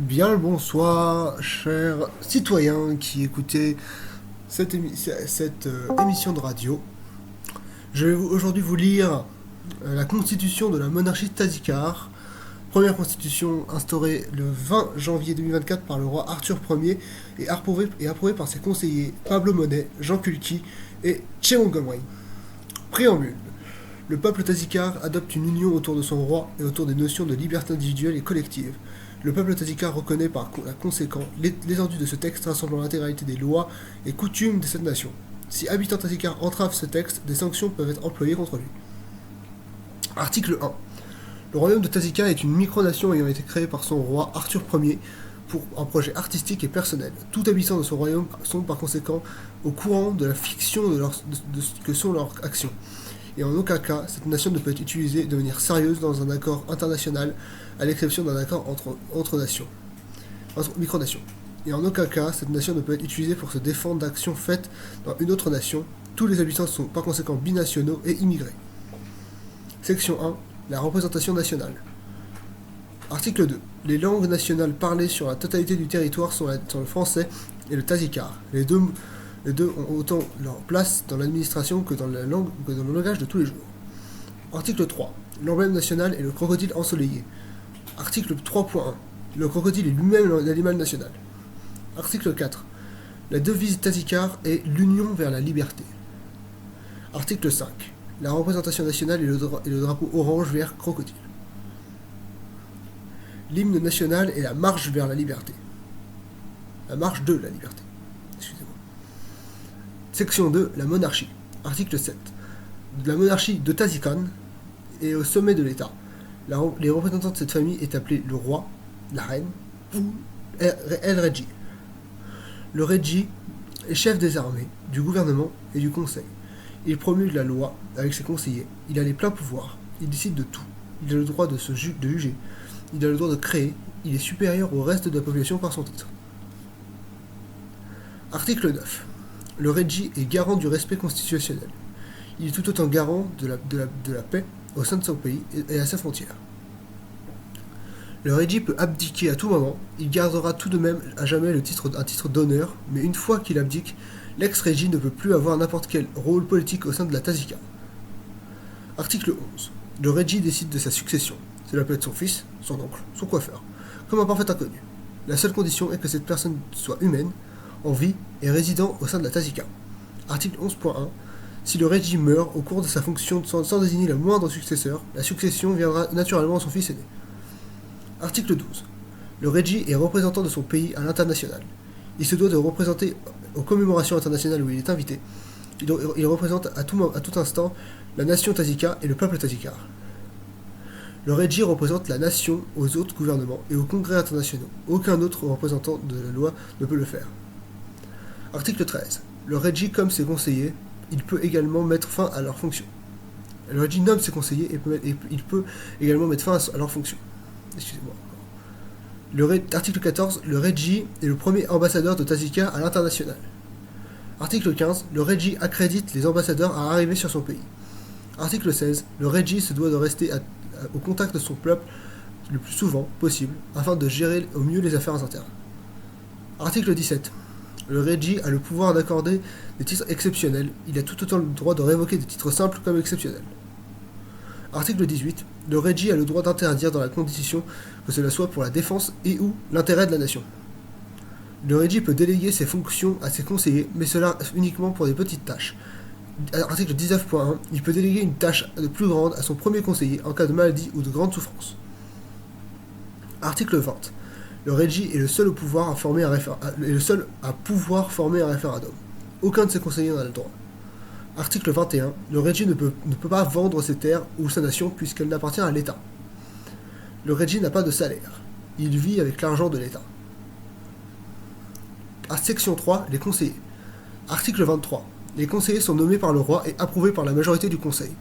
Bien le bonsoir, chers citoyens qui écoutez cette émission de radio. Je vais aujourd'hui vous lire la constitution de la monarchie Tazikar, première constitution instaurée le 20 janvier 2024 par le roi Arthur Ier et approuvée par ses conseillers Pablo Monet, Jean Kulki et Che Montgomery. Préambule. Le peuple Tazikar adopte une union autour de son roi et autour des notions de liberté individuelle et collective. Le peuple Tazikar reconnaît par conséquent l'étendue de ce texte rassemblant l'intégralité des lois et coutumes de cette nation. Si habitant Tazikar entrave ce texte, des sanctions peuvent être employées contre lui. Article 1. Le royaume de Tazikar est une micronation ayant été créée par son roi Arthur Ier pour un projet artistique et personnel. Tout habitant de son royaume sont par conséquent au courant de la fiction de ce que sont leurs actions. Et en aucun cas, cette nation ne peut être utilisée de manière sérieuse dans un accord international, à l'exception d'un accord entre micronations. Et en aucun cas, cette nation ne peut être utilisée pour se défendre d'actions faites dans une autre nation. Tous les habitants sont par conséquent binationaux et immigrés. Section 1. La représentation nationale. Article 2. Les langues nationales parlées sur la totalité du territoire sont le français et le Tazikar. Les deux ont autant leur place dans l'administration que dans le langage de tous les jours. Article 3. L'emblème national est le crocodile ensoleillé. Article 3.1. Le crocodile est lui-même l'animal national. Article 4. La devise Tazikar est l'union vers la liberté. Article 5. La représentation nationale est le drapeau orange vert crocodile. L'hymne national est la marche vers la liberté. La marche de la liberté. Excusez-moi. Section 2. La monarchie. Article 7. La monarchie de Tazikan est au sommet de l'État. Les représentants de cette famille est appelé le roi, la reine ou El Reggi. Le Reggi est chef des armées, du gouvernement et du conseil. Il promulgue la loi avec ses conseillers. Il a les pleins pouvoirs. Il décide de tout. Il a le droit de juger. Il a le droit de créer. Il est supérieur au reste de la population par son titre. Article 9. Le Reggi est garant du respect constitutionnel. Il est tout autant garant de la paix au sein de son pays et à sa frontière. Le Reggi peut abdiquer à tout moment, il gardera tout de même à jamais un titre d'honneur, mais une fois qu'il abdique, l'ex-Reggi ne peut plus avoir n'importe quel rôle politique au sein de la Tazikar. Article 11. Le Reggi décide de sa succession. Cela peut être son fils, son oncle, son coiffeur, comme un parfait inconnu. La seule condition est que cette personne soit humaine, en vie et résident au sein de la Tazikar. Article 11.1. Si le Reggi meurt au cours de sa fonction sans désigner le moindre successeur, la succession viendra naturellement à son fils aîné. Article 12. Le Reggi est représentant de son pays à l'international. Il se doit de représenter aux commémorations internationales où il est invité. Il représente à tout instant la nation Tazikar et le peuple Tazikar. Le Reggi représente la nation aux autres gouvernements et aux congrès internationaux. Aucun autre représentant de la loi ne peut le faire. Article 13. Le Reggi, comme ses conseillers, il peut également mettre fin à leurs fonctions. Le Reggi nomme ses conseillers et il peut également mettre fin à leurs fonctions. Excusez-moi. Article 14. Le Reggi est le premier ambassadeur de Tazikar à l'international. Article 15. Le Reggi accrédite les ambassadeurs à arriver sur son pays. Article 16. Le Reggi se doit de rester au contact de son peuple le plus souvent possible afin de gérer au mieux les affaires internes. Article 17. Le Reggi a le pouvoir d'accorder des titres exceptionnels. Il a tout autant le droit de révoquer des titres simples comme exceptionnels. Article 18. Le Reggi a le droit d'interdire dans la condition que cela soit pour la défense et ou l'intérêt de la nation. Le Reggi peut déléguer ses fonctions à ses conseillers, mais cela uniquement pour des petites tâches. Article 19.1. Il peut déléguer une tâche de plus grande à son premier conseiller en cas de maladie ou de grande souffrance. Article 20. Le Reggi est le seul à pouvoir former un référendum. Aucun de ses conseillers n'en a le droit. Article 21. Le Reggi ne peut pas vendre ses terres ou sa nation puisqu'elle n'appartient à l'État. Le Reggi n'a pas de salaire. Il vit avec l'argent de l'État. Section 3. Les conseillers. Article 23. Les conseillers sont nommés par le roi et approuvés par la majorité du conseil.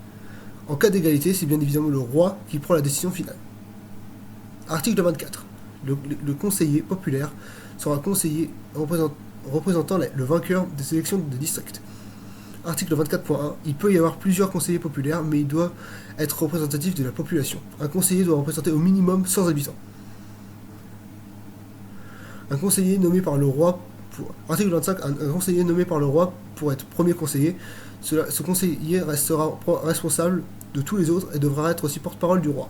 En cas d'égalité, c'est bien évidemment le roi qui prend la décision finale. Article 24. Le conseiller populaire sera conseiller représentant le vainqueur des élections de district. Article 24.1. Il peut y avoir plusieurs conseillers populaires, mais il doit être représentatif de la population. Un conseiller doit représenter au minimum 100 habitants. Un conseiller nommé par le roi Article 25. Un conseiller nommé par le roi pour être premier conseiller. Ce conseiller restera responsable de tous les autres et devra être aussi porte-parole du roi.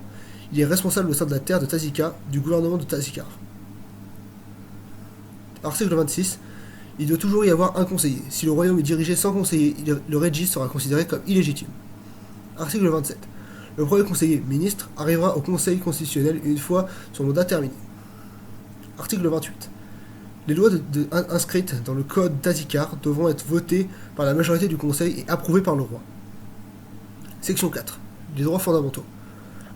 Il est responsable au sein de la terre de Tazikar, du gouvernement de Tazikar. Article 26. Il doit toujours y avoir un conseiller. Si le royaume est dirigé sans conseiller, le Regis sera considéré comme illégitime. Article 27. Le premier conseiller, ministre, arrivera au Conseil constitutionnel une fois son mandat terminé. Article 28. Les lois inscrites dans le code Tazikar devront être votées par la majorité du Conseil et approuvées par le roi. Section 4. Les droits fondamentaux.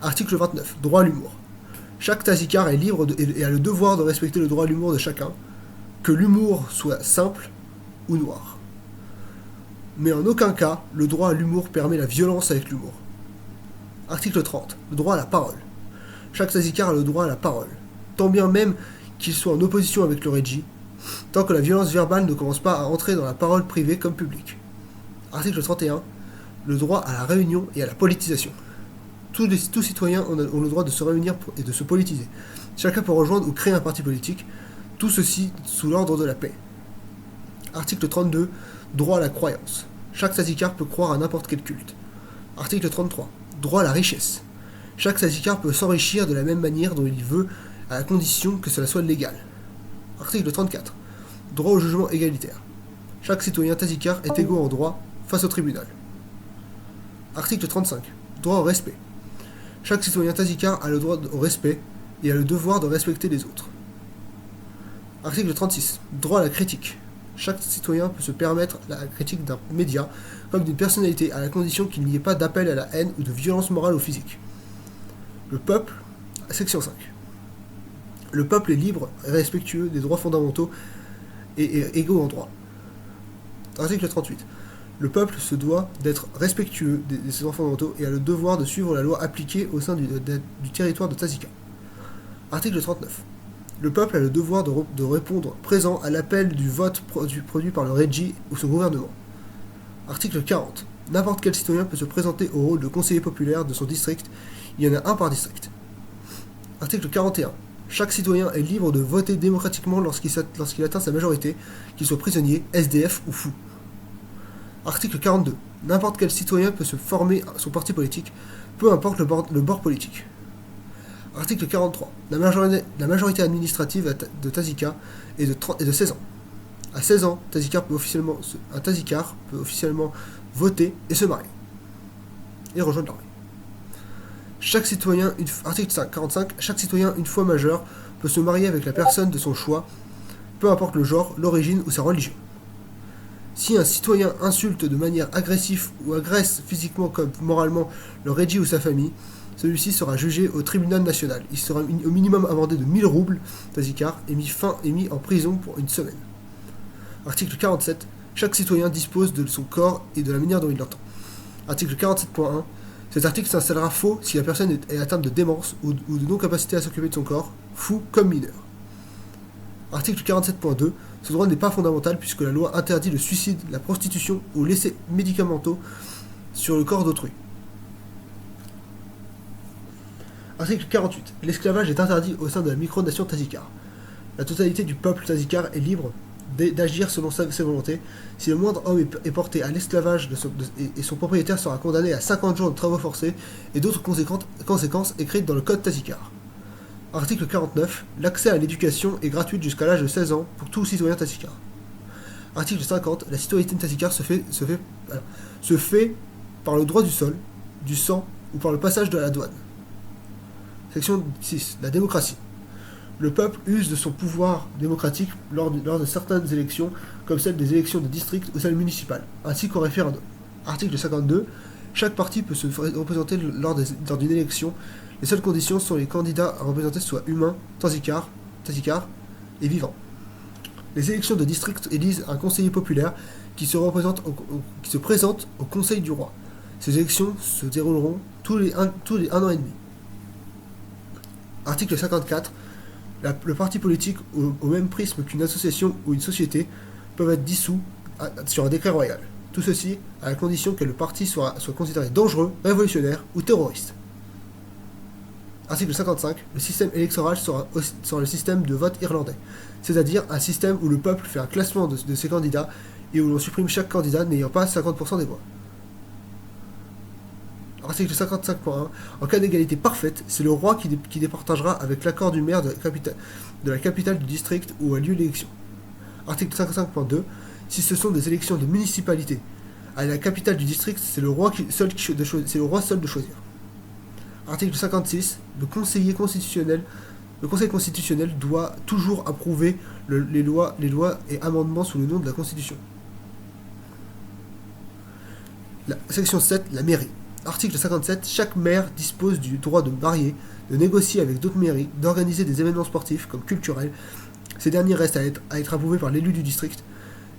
Article 29. Droit à l'humour. Chaque Tazikar est libre et a le devoir de respecter le droit à l'humour de chacun, que l'humour soit simple ou noir. Mais en aucun cas, le droit à l'humour permet la violence avec l'humour. Article 30. Le droit à la parole. Chaque Tazikar a le droit à la parole, tant bien même qu'il soit en opposition avec le Regis, tant que la violence verbale ne commence pas à entrer dans la parole privée comme publique. Article 31. Le droit à la réunion et à la politisation. Tous citoyens ont le droit de se réunir et de se politiser. Chacun peut rejoindre ou créer un parti politique, tout ceci sous l'ordre de la paix. Article 32. Droit à la croyance. Chaque Tazikar peut croire à n'importe quel culte. Article 33. Droit à la richesse. Chaque Tazikar peut s'enrichir de la même manière dont il veut, à la condition que cela soit légal. Article 34. Droit au jugement égalitaire. Chaque citoyen Tazikar est égaux en droit face au tribunal. Article 35. Droit au respect. Chaque citoyen Tazikar a le droit au respect et a le devoir de respecter les autres. Article 36. Droit à la critique. Chaque citoyen peut se permettre la critique d'un média comme d'une personnalité à la condition qu'il n'y ait pas d'appel à la haine ou de violence morale ou physique. Le peuple, section 5. Le peuple est libre et respectueux des droits fondamentaux et égaux en droit. Article 38. Le peuple se doit d'être respectueux des droits fondamentaux et a le devoir de suivre la loi appliquée au sein du territoire de Tazikar. Article 39. Le peuple a le devoir de répondre présent à l'appel du vote produit par le Regis ou son gouvernement. Article 40. N'importe quel citoyen peut se présenter au rôle de conseiller populaire de son district. Il y en a un par district. Article 41. Chaque citoyen est libre de voter démocratiquement lorsqu'il atteint sa majorité, qu'il soit prisonnier, SDF ou fou. Article 42. N'importe quel citoyen peut se former son parti politique, peu importe le bord politique. Article 43. La majorité administrative de Tazikar est de 16 ans. À 16 ans, un Tazikar peut officiellement voter et se marier. Et rejoindre l'armée. Article 45. Chaque citoyen, une fois majeur, peut se marier avec la personne de son choix, peu importe le genre, l'origine ou sa religion. Si un citoyen insulte de manière agressive ou agresse physiquement comme moralement le Regis ou sa famille, celui-ci sera jugé au tribunal national. Il sera au minimum amendé de 1000 roubles Tazikar et mis en prison pour une semaine. Article 47. Chaque citoyen dispose de son corps et de la manière dont il l'entend. Article 47.1. Cet article s'installera faux si la personne est atteinte de démence ou de non-capacité à s'occuper de son corps, fou comme mineur. Article 47.2. Ce droit n'est pas fondamental puisque la loi interdit le suicide, la prostitution ou l'essai médicamenteux sur le corps d'autrui. Article 48. L'esclavage est interdit au sein de la micronation Tazikar. La totalité du peuple Tazikar est libre d'agir selon ses volontés. Si le moindre homme est porté à l'esclavage et son propriétaire sera condamné à 50 jours de travaux forcés et d'autres conséquences écrites dans le code Tazikar. Article 49. L'accès à l'éducation est gratuit jusqu'à l'âge de 16 ans pour tout citoyen Tazikar. Article 50. La citoyenneté Tazikar se fait par le droit du sol, du sang ou par le passage de la douane. Section 6. La démocratie. Le peuple use de son pouvoir démocratique lors de certaines élections, comme celle des élections de district ou celles municipales, ainsi qu'au référendum. Article 52. Chaque parti peut se représenter lors d'une élection. Les seules conditions sont que les candidats à représenter soient humains, Tazikar et vivants. Les élections de district élisent un conseiller populaire qui se présente au conseil du roi. Ces élections se dérouleront tous les 1 an et demi. Article 54. Le parti politique, au même prisme qu'une association ou une société, peuvent être dissous sur un décret royal. Tout ceci à la condition que le parti soit considéré dangereux, révolutionnaire ou terroriste. Article 55. Le système électoral sera le système de vote irlandais, c'est-à-dire un système où le peuple fait un classement de ses candidats et où l'on supprime chaque candidat n'ayant pas 50% des voix. Article 55.1. En cas d'égalité parfaite, c'est le roi qui départagera avec l'accord du maire de la capitale du district où a lieu l'élection. Article 55.2. Si ce sont des élections de municipalité à la capitale du district, c'est le roi seul de choisir. Article 56. Le Conseil constitutionnel doit toujours approuver les lois et amendements sous le nom de la Constitution. Section 7. La mairie. Article 57. Chaque maire dispose du droit de marier, de négocier avec d'autres mairies, d'organiser des événements sportifs comme culturels. Ces derniers restent à être approuvés par l'élu du district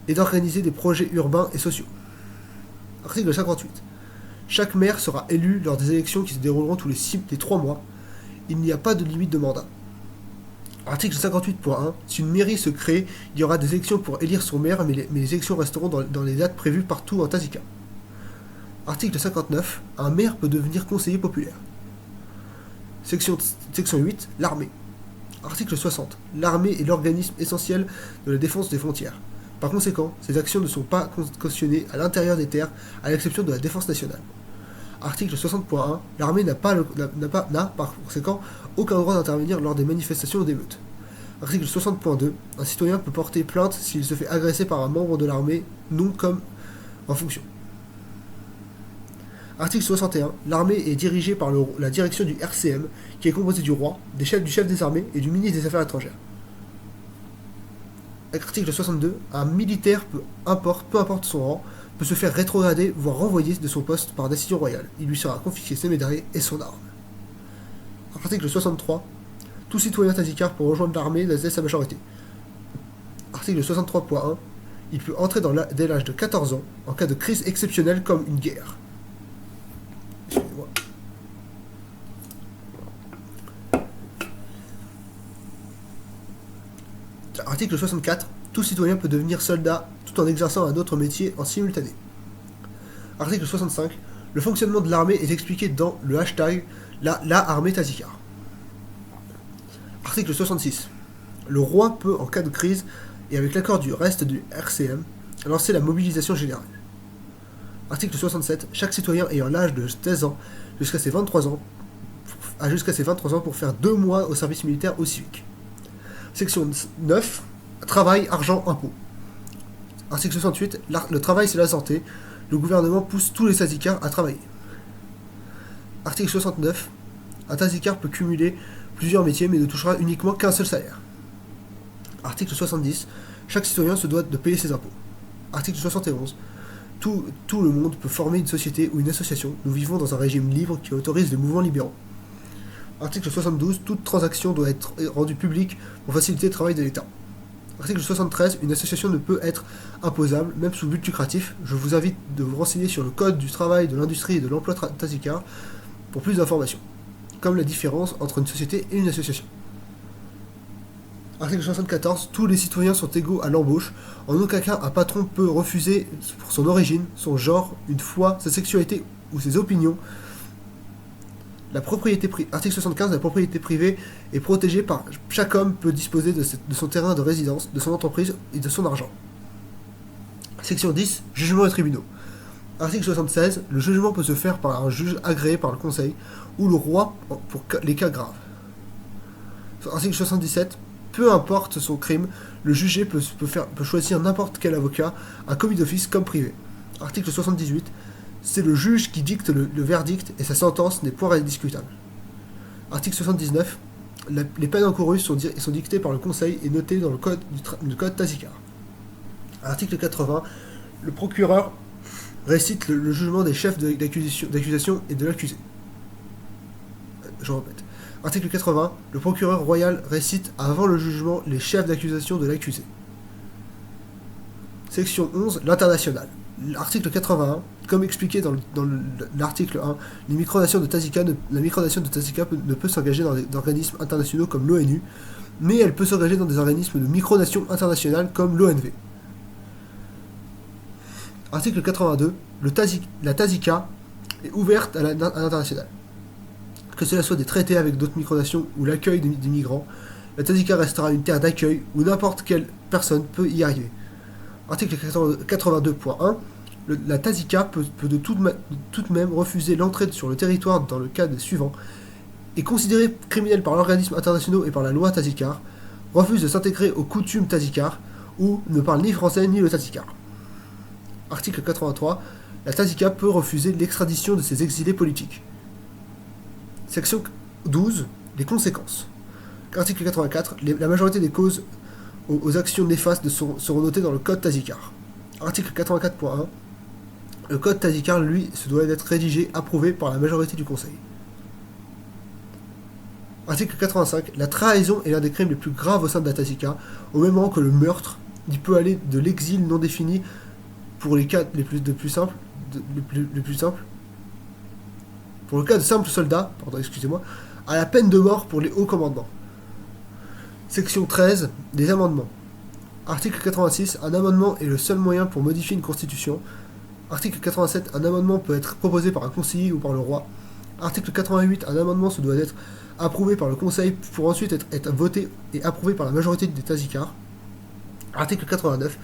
et d'organiser des projets urbains et sociaux. Article 58. Chaque maire sera élu lors des élections qui se dérouleront tous les 3 mois. Il n'y a pas de limite de mandat. Article 58.1. Si une mairie se crée, il y aura des élections pour élire son maire, mais les élections resteront dans les dates prévues partout en Tasika. Article 59. Un maire peut devenir conseiller populaire. Section 8. L'armée. Article 60. L'armée est l'organisme essentiel de la défense des frontières. Par conséquent, ces actions ne sont pas cautionnées à l'intérieur des terres, à l'exception de la défense nationale. Article 60.1. L'armée n'a par conséquent aucun droit d'intervenir lors des manifestations ou d'émeutes. Article 60.2. Un citoyen peut porter plainte s'il se fait agresser par un membre de l'armée, non comme en fonction. Article 61. L'armée est dirigée par la direction du RCM, qui est composée du roi, du chef des armées et du ministre des Affaires étrangères. Article 62. Un militaire, peu importe son rang, peut se faire rétrograder, voire renvoyer de son poste par décision royale. Il lui sera confisqué ses médailles et son arme. Article 63. Tout citoyen tazikar peut rejoindre l'armée dès sa majorité. Article 63.1. Il peut entrer dès l'âge de 14 ans, en cas de crise exceptionnelle comme une guerre. Excusez-moi. Article 64. Tout citoyen peut devenir soldat tout en exerçant un autre métier en simultané. Article 65. Le fonctionnement de l'armée est expliqué dans le hashtag la armée tazikar. Article 66. Le roi peut, en cas de crise, et avec l'accord du reste du RCM, lancer la mobilisation générale. Article 67. Chaque citoyen ayant l'âge de 16 ans jusqu'à ses 23 ans pour faire 2 mois au service militaire ou civique. Section 9. Travail, argent, impôts. Article 68. Le travail, c'est la santé. Le gouvernement pousse tous les tazikars à travailler. Article 69. Un tazikar peut cumuler plusieurs métiers, mais ne touchera uniquement qu'un seul salaire. Article 70. Chaque citoyen se doit de payer ses impôts. Article 71. Tout le monde peut former une société ou une association. Nous vivons dans un régime libre qui autorise les mouvements libéraux. Article 72. Toute transaction doit être rendue publique pour faciliter le travail de l'État. Article 73. Une association ne peut être imposable, même sous but lucratif. Je vous invite de vous renseigner sur le Code du travail, de l'industrie et de l'emploi tazikar pour plus d'informations, comme la différence entre une société et une association. Article 74. Tous les citoyens sont égaux à l'embauche. En aucun cas, un patron peut refuser pour son origine, son genre, une foi, sa sexualité ou ses opinions. Article 75. La propriété privée est protégée par chaque homme peut disposer de son terrain de résidence, de son entreprise et de son argent. Section 10. Jugement et tribunaux. Article 76. Le jugement peut se faire par un juge agréé par le conseil ou le roi pour les cas graves. Article 77. Peu importe son crime, le jugé peut choisir n'importe quel avocat, un commis d'office comme privé. Article 78. C'est le juge qui dicte le verdict et sa sentence n'est point discutable. Article 79. Les peines encourues sont dictées par le conseil et notées dans le code tazikar. Article 80. Le procureur récite le jugement des chefs d'accusation et de l'accusé. Je répète. Article 80. Le procureur royal récite avant le jugement les chefs d'accusation de l'accusé. Section 11. L'international. Article 81. Comme expliqué dans l'article 1, la micronation de Tazika ne peut s'engager dans des organismes internationaux comme l'ONU, mais elle peut s'engager dans des organismes de micronation internationale comme l'ONV. Article 82. La Tazika est ouverte à l'international. Que cela soit des traités avec d'autres micronations ou l'accueil des migrants, la Tazikar restera une terre d'accueil où n'importe quelle personne peut y arriver. Article 82.1. La Tazikar peut de tout de même refuser l'entrée sur le territoire dans le cas des suivants. Est considéré criminel par l'organisme internationaux et par la loi Tazikar, refuse de s'intégrer aux coutumes Tazikar, ou ne parle ni français ni le Tazikar. Article 83. La Tazikar peut refuser l'extradition de ses exilés politiques. Section 12. Les conséquences. Article 84. La majorité des causes aux actions néfastes seront notées dans le code Tazikar. Article 84.1. Le code Tazikar, lui, se doit d'être rédigé, approuvé par la majorité du Conseil. Article 85. La trahison est l'un des crimes les plus graves au sein de la Tazikar, au même moment que le meurtre. Il peut aller de l'exil non défini pour les cas les plus simples. Pour le cas de simples soldats, à la peine de mort pour les hauts commandements. Section 13. Des amendements. Article 86. Un amendement est le seul moyen pour modifier une constitution. Article 87. Un amendement peut être proposé par un conseiller ou par le roi. Article 88. Un amendement se doit d'être approuvé par le Conseil pour ensuite être voté et approuvé par la majorité des Tazikars. Article 89.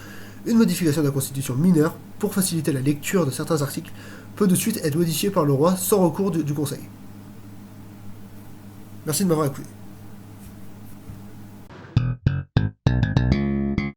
Une modification de la Constitution mineure, pour faciliter la lecture de certains articles, peut de suite être modifiée par le roi sans recours du Conseil. Merci de m'avoir écouté.